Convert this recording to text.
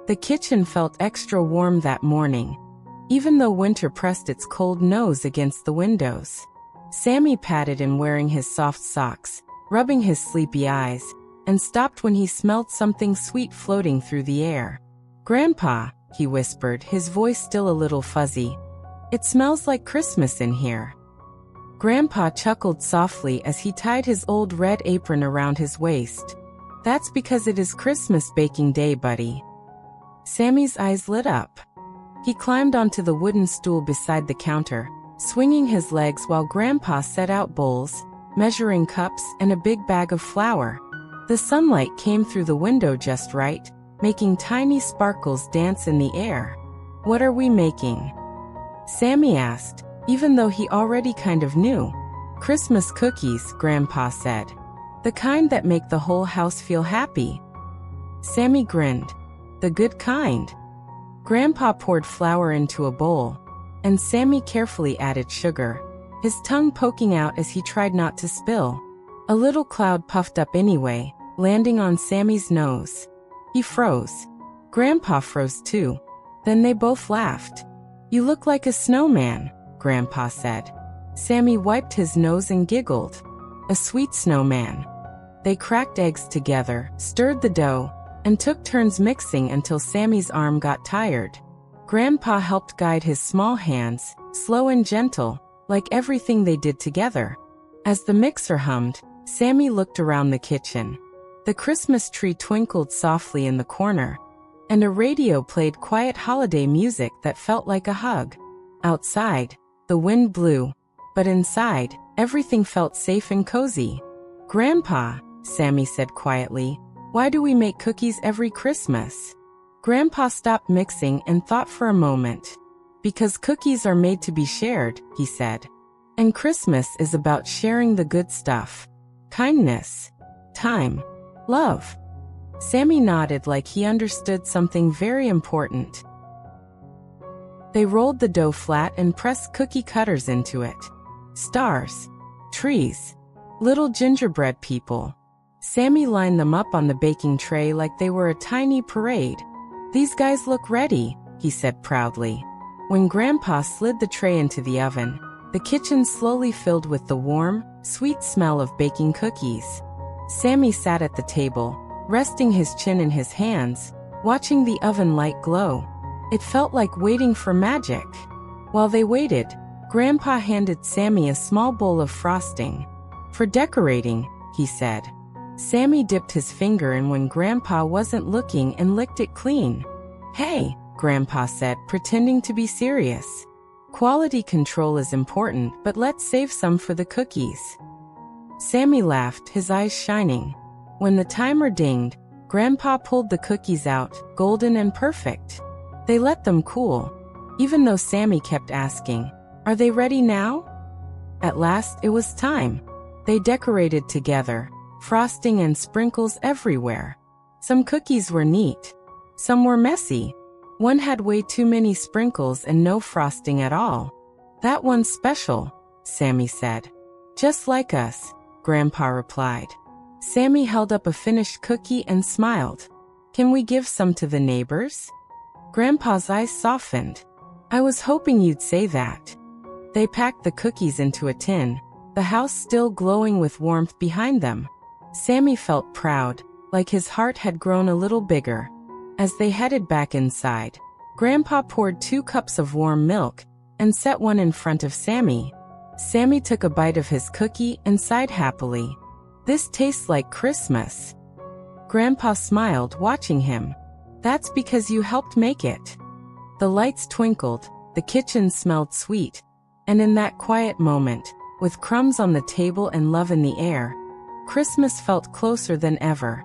The kitchen felt extra warm that morning, even though winter pressed its cold nose against the windows. Sammy patted him wearing his soft socks, rubbing his sleepy eyes, and stopped when he smelled something sweet floating through the air. "Grandpa," he whispered, his voice still a little fuzzy, "it smells like Christmas in here." Grandpa chuckled softly as he tied his old red apron around his waist. "That's because it is Christmas baking day, buddy." Sammy's eyes lit up. He climbed onto the wooden stool beside the counter, swinging his legs while Grandpa set out bowls, measuring cups, and a big bag of flour. The sunlight came through the window just right, making tiny sparkles dance in the air. "What are we making?" Sammy asked, even though he already kind of knew. "Christmas cookies," Grandpa said. "The kind that make the whole house feel happy." Sammy grinned. "The good kind." Grandpa poured flour into a bowl, and Sammy carefully added sugar, his tongue poking out as he tried not to spill. A little cloud puffed up anyway, landing on Sammy's nose. He froze. Grandpa froze too. Then they both laughed. "You look like a snowman," Grandpa said. Sammy wiped his nose and giggled. "A sweet snowman." They cracked eggs together, stirred the dough, and took turns mixing until Sammy's arm got tired. Grandpa helped guide his small hands, slow and gentle, like everything they did together. As the mixer hummed, Sammy looked around the kitchen. The Christmas tree twinkled softly in the corner, and a radio played quiet holiday music that felt like a hug. Outside, the wind blew, but inside, everything felt safe and cozy. "Grandpa," Sammy said quietly, "why do we make cookies every Christmas?" Grandpa stopped mixing and thought for a moment. "Because cookies are made to be shared," he said. "And Christmas is about sharing the good stuff. Kindness. Time. Love." Sammy nodded like he understood something very important. They rolled the dough flat and pressed cookie cutters into it. Stars. Trees. Little gingerbread people. Sammy lined them up on the baking tray like they were a tiny parade. "These guys look ready," he said proudly. When Grandpa slid the tray into the oven, the kitchen slowly filled with the warm, sweet smell of baking cookies. Sammy sat at the table, resting his chin in his hands, watching the oven light glow. It felt like waiting for magic. While they waited, Grandpa handed Sammy a small bowl of frosting. "For decorating," he said. Sammy dipped his finger in when Grandpa wasn't looking and licked it clean. "Hey," Grandpa said, pretending to be serious. "Quality control is important, but let's save some for the cookies." Sammy laughed, his eyes shining. When the timer dinged, Grandpa pulled the cookies out, golden and perfect. They let them cool, even though Sammy kept asking, "Are they ready now?" At last, it was time. They decorated together, frosting and sprinkles everywhere. Some cookies were neat. Some were messy. One had way too many sprinkles and no frosting at all. "That one's special," Sammy said. "Just like us," Grandpa replied. Sammy held up a finished cookie and smiled. "Can we give some to the neighbors?" Grandpa's eyes softened. "I was hoping you'd say that." They packed the cookies into a tin, the house still glowing with warmth behind them. Sammy felt proud, like his heart had grown a little bigger. As they headed back inside, Grandpa poured 2 cups of warm milk and set one in front of Sammy. Sammy took a bite of his cookie and sighed happily. "This tastes like Christmas." Grandpa smiled, watching him. "That's because you helped make it." The lights twinkled, the kitchen smelled sweet, and in that quiet moment, with crumbs on the table and love in the air, Christmas felt closer than ever.